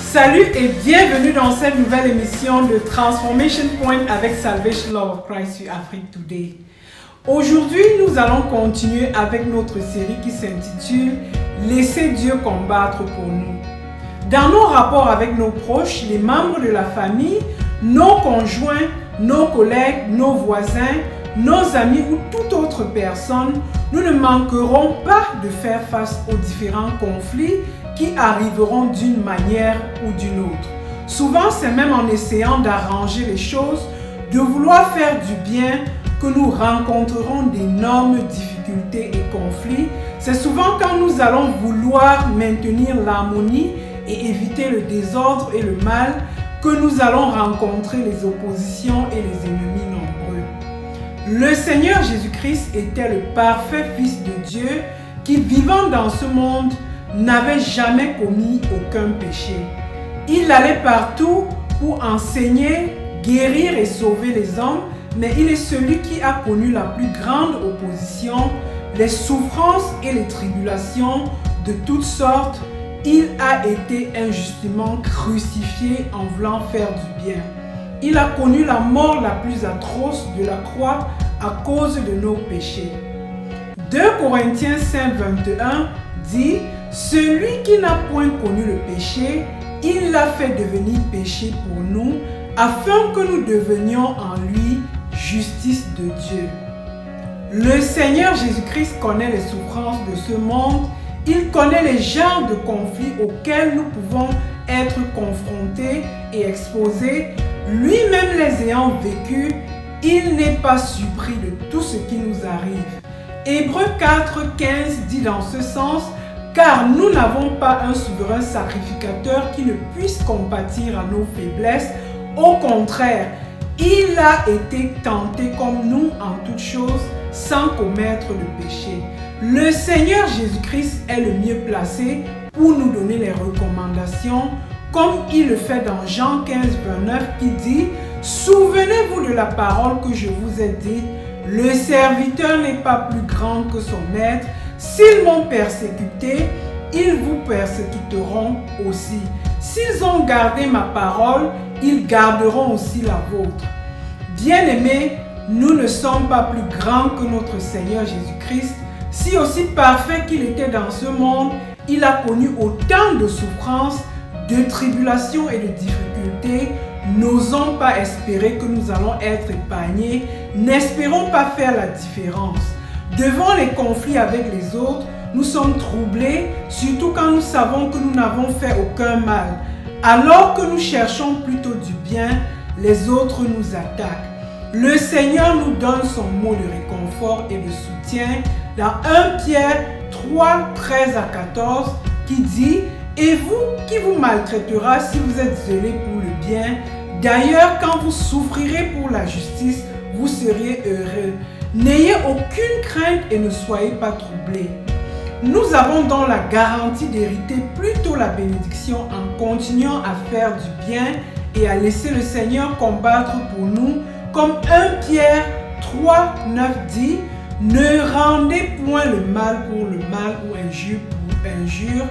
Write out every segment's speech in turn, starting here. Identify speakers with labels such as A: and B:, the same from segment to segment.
A: Salut et bienvenue dans cette nouvelle émission de Transformation Point avec Salvation Love of Christ sur Afrique Today. Aujourd'hui, nous allons continuer avec notre série qui s'intitule « Laissez Dieu combattre pour nous ». Dans nos rapports avec nos proches, les membres de la famille, nos conjoints, nos collègues, nos voisins, nos amis ou toute autre personne, nous ne manquerons pas de faire face aux différents conflits qui arriveront d'une manière ou d'une autre. Souvent, c'est même en essayant d'arranger les choses, de vouloir faire du bien, que nous rencontrerons d'énormes difficultés et conflits. C'est souvent quand nous allons vouloir maintenir l'harmonie et éviter le désordre et le mal que nous allons rencontrer les oppositions et les ennemis nombreux. Le Seigneur Jésus-Christ était le parfait Fils de Dieu qui, vivant dans ce monde, n'avait jamais commis aucun péché. Il allait partout pour enseigner, guérir et sauver les hommes, mais il est celui qui a connu la plus grande opposition, les souffrances et les tribulations de toutes sortes. Il a été injustement crucifié en voulant faire du bien. Il a connu la mort la plus atroce de la croix à cause de nos péchés. 2 Corinthiens 5:21 dit: celui qui n'a point connu le péché, il l'a fait devenir péché pour nous, afin que nous devenions en lui justice de Dieu. Le Seigneur Jésus-Christ connaît les souffrances de ce monde. Il connaît les genres de conflits auxquels nous pouvons être confrontés et exposés. Lui-même les ayant vécus, il n'est pas surpris de tout ce qui nous arrive. Hébreux 4:15 dit dans ce sens: car nous n'avons pas un souverain sacrificateur qui ne puisse compatir à nos faiblesses. Au contraire, il a été tenté comme nous en toutes choses, sans commettre le péché. Le Seigneur Jésus-Christ est le mieux placé pour nous donner les recommandations, comme il le fait dans Jean 15:29 qui dit: souvenez-vous de la parole que je vous ai dite, le serviteur n'est pas plus grand que son maître. S'ils m'ont persécuté, ils vous persécuteront aussi. S'ils ont gardé ma parole, ils garderont aussi la vôtre. Bien-aimés, nous ne sommes pas plus grands que notre Seigneur Jésus-Christ. Si aussi parfait qu'il était dans ce monde, il a connu autant de souffrances, de tribulations et de difficultés. N'osons pas espérer que nous allons être épargnés. N'espérons pas faire la différence. Devant les conflits avec les autres, nous sommes troublés, surtout quand nous savons que nous n'avons fait aucun mal. Alors que nous cherchons plutôt du bien, les autres nous attaquent. Le Seigneur nous donne son mot de réconfort et de soutien dans 1 Pierre 3:13-14 qui dit: et vous qui vous maltraitera si vous êtes zélés pour le bien, d'ailleurs quand vous souffrirez pour la justice, vous seriez heureux. N'ayez aucune crainte et ne soyez pas troublés. Nous avons donc la garantie d'hériter plutôt la bénédiction en continuant à faire du bien et à laisser le Seigneur combattre pour nous. Comme 1 Pierre 3:9 dit: ne rendez point le mal pour le mal ou injure pour injure.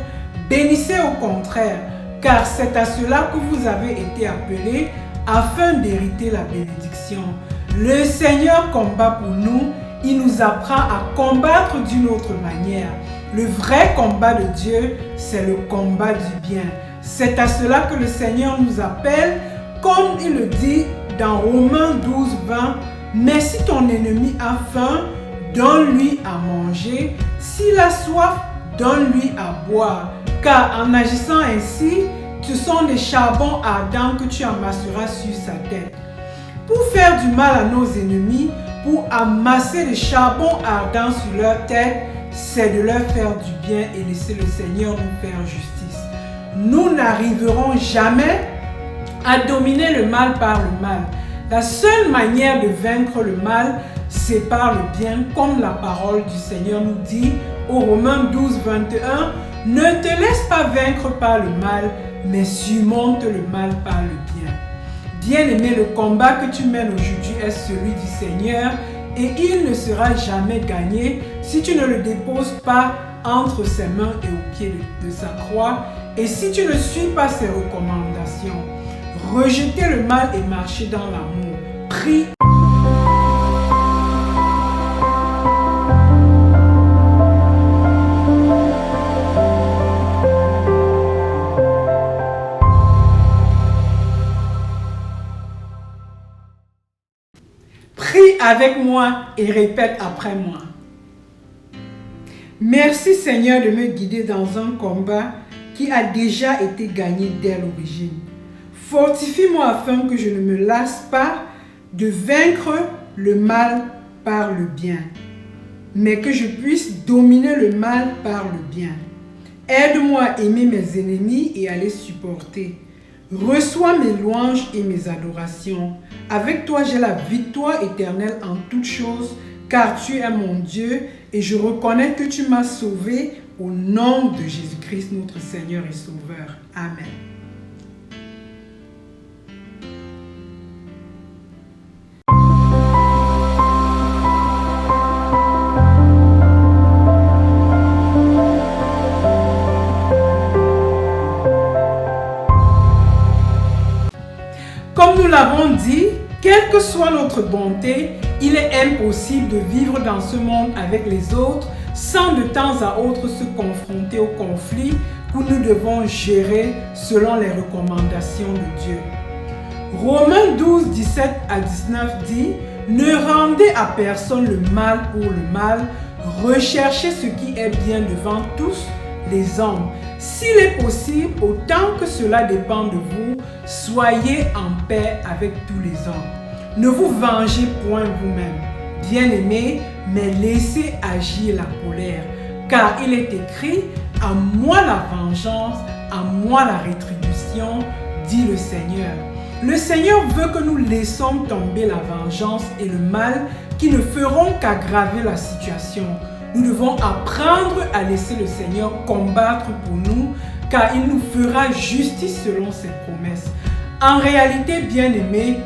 A: Bénissez au contraire, car c'est à cela que vous avez été appelés afin d'hériter la bénédiction. Le Seigneur combat pour nous, il nous apprend à combattre d'une autre manière. Le vrai combat de Dieu, c'est le combat du bien. C'est à cela que le Seigneur nous appelle, comme il le dit dans Romains 12:20. Mais si ton ennemi a faim, donne-lui à manger. S'il a soif, donne-lui à boire. Car en agissant ainsi, ce sont des charbons ardents que tu amasseras sur sa tête. pour faire du mal à nos ennemis, pour amasser le charbon ardent sur leur tête, c'est de leur faire du bien et laisser le Seigneur nous faire justice. Nous n'arriverons jamais à dominer le mal par le mal. La seule manière de vaincre le mal, c'est par le bien, comme la parole du Seigneur nous dit au Romains 12, 21, « Ne te laisse pas vaincre par le mal, mais surmonte le mal par le bien. » Bien-aimé, le combat que tu mènes aujourd'hui est celui du Seigneur et il ne sera jamais gagné si tu ne le déposes pas entre ses mains et au pied de sa croix et si tu ne suis pas ses recommandations. Rejeter le mal et marcher dans l'amour. Prie. Prie avec moi et répète après moi. Merci Seigneur de me guider dans un combat qui a déjà été gagné dès l'origine. Fortifie-moi afin que je ne me lasse pas de vaincre le mal par le bien, mais que je puisse dominer le mal par le bien. Aide-moi à aimer mes ennemis et à les supporter. Reçois mes louanges et mes adorations. Avec toi, j'ai la victoire éternelle en toutes choses, car tu es mon Dieu et je reconnais que tu m'as sauvé au nom de Jésus-Christ, notre Seigneur et Sauveur. Amen. Comme nous l'avons dit, quelle que soit notre bonté, il est impossible de vivre dans ce monde avec les autres sans de temps à autre se confronter aux conflits que nous devons gérer selon les recommandations de Dieu. Romains 12, 17 à 19 dit « Ne rendez à personne le mal pour le mal, recherchez ce qui est bien devant tous les hommes. S'il est possible, autant que cela dépend de vous, soyez en paix avec tous les hommes. Ne vous vengez point vous-même, bien-aimés, mais laissez agir la colère. Car il est écrit, à moi la vengeance, à moi la rétribution, dit le Seigneur. Le Seigneur veut que nous laissions tomber la vengeance et le mal qui ne feront qu'aggraver la situation. Nous devons apprendre à laisser le Seigneur combattre pour nous, car il nous fera justice selon ses promesses. En réalité, bien-aimés,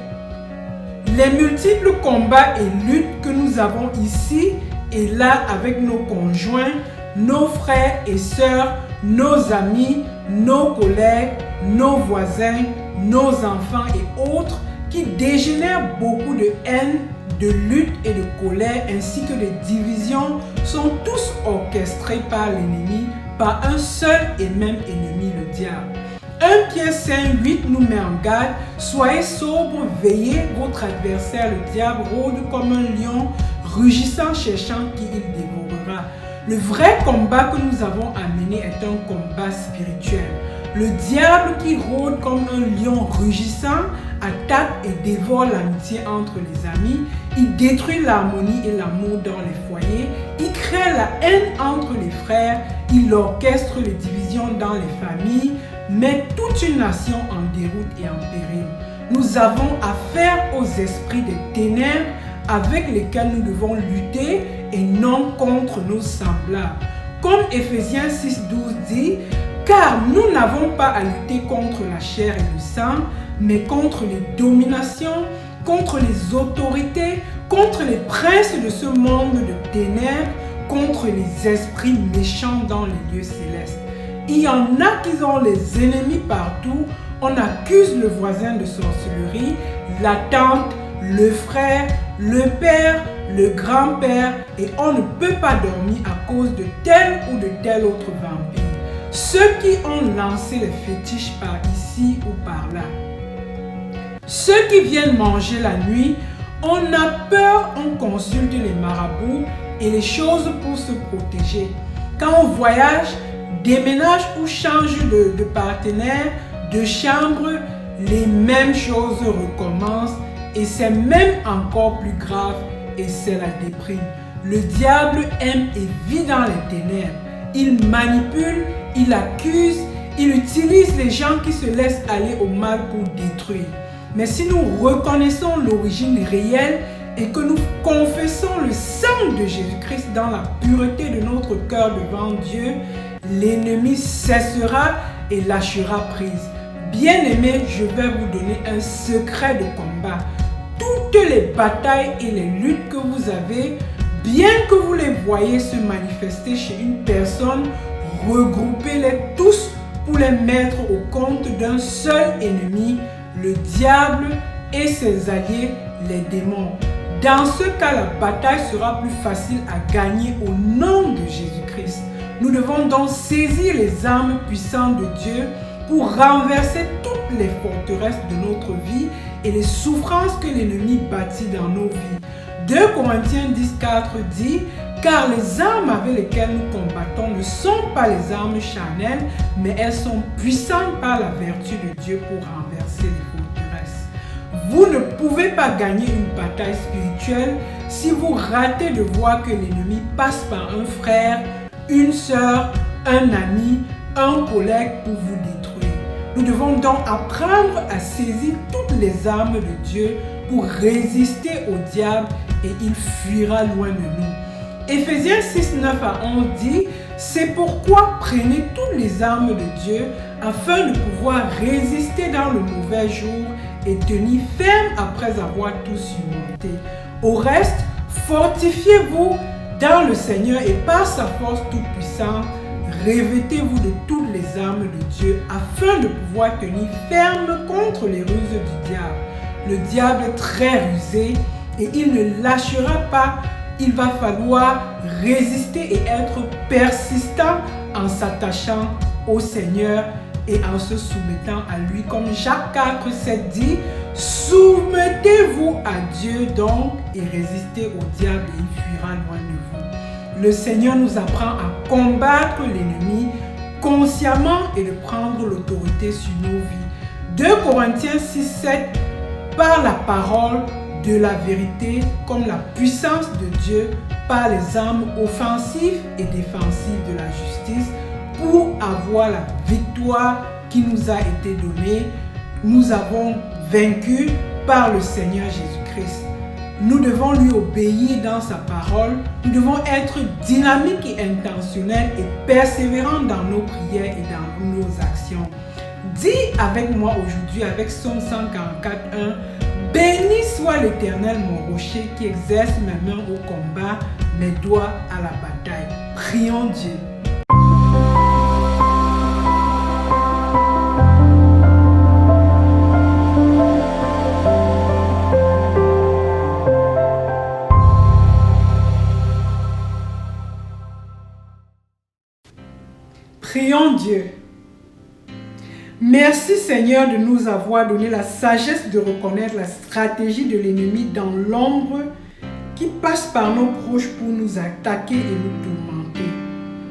A: les multiples combats et luttes que nous avons ici et là avec nos conjoints, nos frères et sœurs, nos amis, nos collègues, nos voisins, nos enfants et autres, qui dégénèrent beaucoup de haine, de lutte et de colère, ainsi que de divisions, sont tous orchestrés par l'ennemi, par un seul et même ennemi, le diable. 1 Pierre 5, 8 nous met en garde, soyez sobres, veillez, votre adversaire le diable rôde comme un lion, rugissant, cherchant qui il dévorera. Le vrai combat que nous avons à mener est un combat spirituel. Le diable qui rôde comme un lion rugissant attaque et dévore l'amitié entre les amis. Il détruit l'harmonie et l'amour dans les foyers. Il crée la haine entre les frères. Il orchestre les divisions dans les familles, met toute une nation en déroute et en péril. Nous avons affaire aux esprits des ténèbres avec lesquels nous devons lutter et non contre nos semblables. Comme Éphésiens 6, 12 dit, car nous n'avons pas à lutter contre la chair et le sang, mais contre les dominations, contre les autorités, contre les princes de ce monde de ténèbres, contre les esprits méchants dans les lieux célestes. Il y en a qui ont les ennemis partout. On accuse le voisin de sorcellerie, la tante, le frère, le père, le grand-père, et on ne peut pas dormir à cause de tel ou de tel autre vampire. Ceux qui ont lancé les fétiches par ici ou par là. Ceux qui viennent manger la nuit, on a peur, on consulte les marabouts et les choses pour se protéger. Quand on voyage, déménage ou change de partenaire, de chambre, les mêmes choses recommencent Et c'est même encore plus grave et c'est la déprime. Le diable aime et vit dans les ténèbres. Il manipule, il accuse, il utilise les gens qui se laissent aller au mal pour détruire. Mais si nous reconnaissons l'origine réelle et que nous confessons le sang de Jésus-Christ dans la pureté de notre cœur devant Dieu, l'ennemi cessera et lâchera prise. Bien-aimés, je vais vous donner un secret de combat. Toutes les batailles et les luttes que vous avez, bien que vous les voyez se manifester chez une personne, regroupez-les tous pour les mettre au compte d'un seul ennemi, le diable et ses alliés, les démons. Dans ce cas, la bataille sera plus facile à gagner au nom de Jésus-Christ. Nous devons donc saisir les armes puissantes de Dieu pour renverser toutes les forteresses de notre vie et les souffrances que l'ennemi bâtit dans nos vies. 2 Corinthiens 10:4 dit « Car les armes avec lesquelles nous combattons ne sont pas les armes charnelles, mais elles sont puissantes par la vertu de Dieu pour renverser les forteresses. » Vous ne pouvez pas gagner une bataille spirituelle si vous ratez de voir que l'ennemi passe par un frère, une sœur, un ami, un collègue pour vous détruire. Nous devons donc apprendre à saisir toutes les armes de Dieu pour résister au diable et il fuira loin de nous. Éphésiens 6:9-11 dit « C'est pourquoi prenez toutes les armes de Dieu afin de pouvoir résister dans le mauvais jour et tenir ferme après avoir tout surmonté. Au reste, fortifiez-vous dans le Seigneur et par sa force toute puissante, revêtez-vous de toutes les armes de Dieu afin de pouvoir tenir ferme contre les ruses du diable. Le diable est très rusé et il ne lâchera pas. Il va falloir résister et être persistant en s'attachant au Seigneur et en se soumettant à lui. Comme Jacques 4:7 dit, soumettez-vous à Dieu donc et résistez au diable et il fuira loin de vous. Le Seigneur nous apprend à combattre l'ennemi consciemment et de prendre l'autorité sur nos vies. 2 Corinthiens 6:7 par la parole de la vérité comme la puissance de Dieu par les armes offensives et défensives de la justice pour avoir la victoire qui nous a été donnée. Nous avons vaincu par le Seigneur Jésus-Christ. Nous devons lui obéir dans sa parole. Nous devons être dynamiques et intentionnels et persévérants dans nos prières et dans nos actions. Dis avec moi aujourd'hui avec Psaume 144:1, béni soit l'Éternel mon rocher qui exerce mes mains au combat, mes doigts à la bataille. Prions Dieu. Prions Dieu. Merci Seigneur de nous avoir donné la sagesse de reconnaître la stratégie de l'ennemi dans l'ombre qui passe par nos proches pour nous attaquer et nous tourmenter.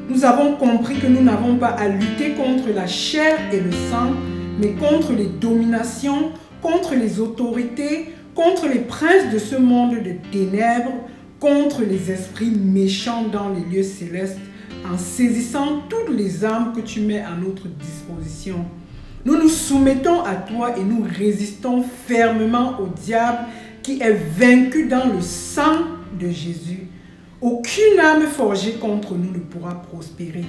A: Nous avons compris que nous n'avons pas à lutter contre la chair et le sang, mais contre les dominations, contre les autorités, contre les princes de ce monde de ténèbres, contre les esprits méchants dans les lieux célestes, en saisissant toutes les armes que tu mets à notre disposition. Nous nous soumettons à toi et nous résistons fermement au diable qui est vaincu dans le sang de Jésus. Aucune arme forgée contre nous ne pourra prospérer.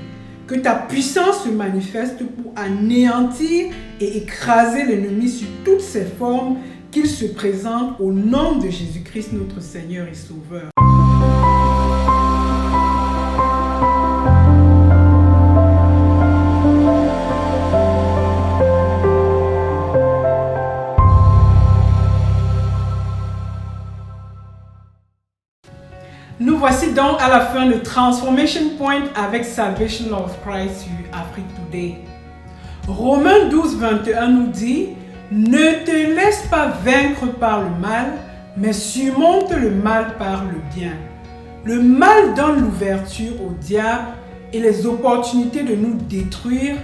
A: Que ta puissance se manifeste pour anéantir et écraser l'ennemi sous toutes ses formes, qu'il se présente au nom de Jésus-Christ notre Seigneur et Sauveur. Nous voici donc à la fin de Transformation Point avec Salvation Love Christ sur Afrique Today. Romains 12:21 nous dit « Ne te laisse pas vaincre par le mal, mais surmonte le mal par le bien. » Le mal donne l'ouverture au diable et les opportunités de nous détruire,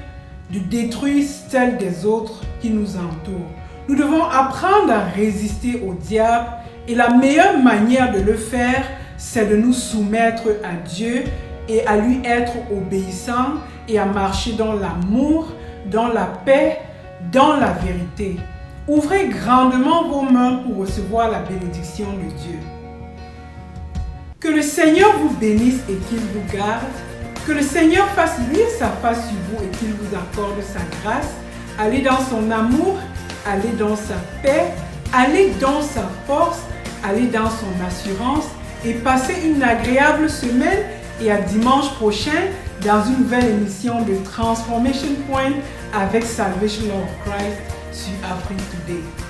A: de détruire celles des autres qui nous entourent. Nous devons apprendre à résister au diable et la meilleure manière de le faire, c'est de nous soumettre à Dieu et à lui être obéissant et à marcher dans l'amour, dans la paix, dans la vérité. Ouvrez grandement vos mains pour recevoir la bénédiction de Dieu. Que le Seigneur vous bénisse et qu'il vous garde. Que le Seigneur fasse luire sa face sur vous et qu'il vous accorde sa grâce. Allez dans son amour, allez dans sa paix, allez dans sa force, allez dans son assurance et passez une agréable semaine et à dimanche prochain dans une nouvelle émission de Transformation Point avec Salvation Love of Christ sur Afrique Today.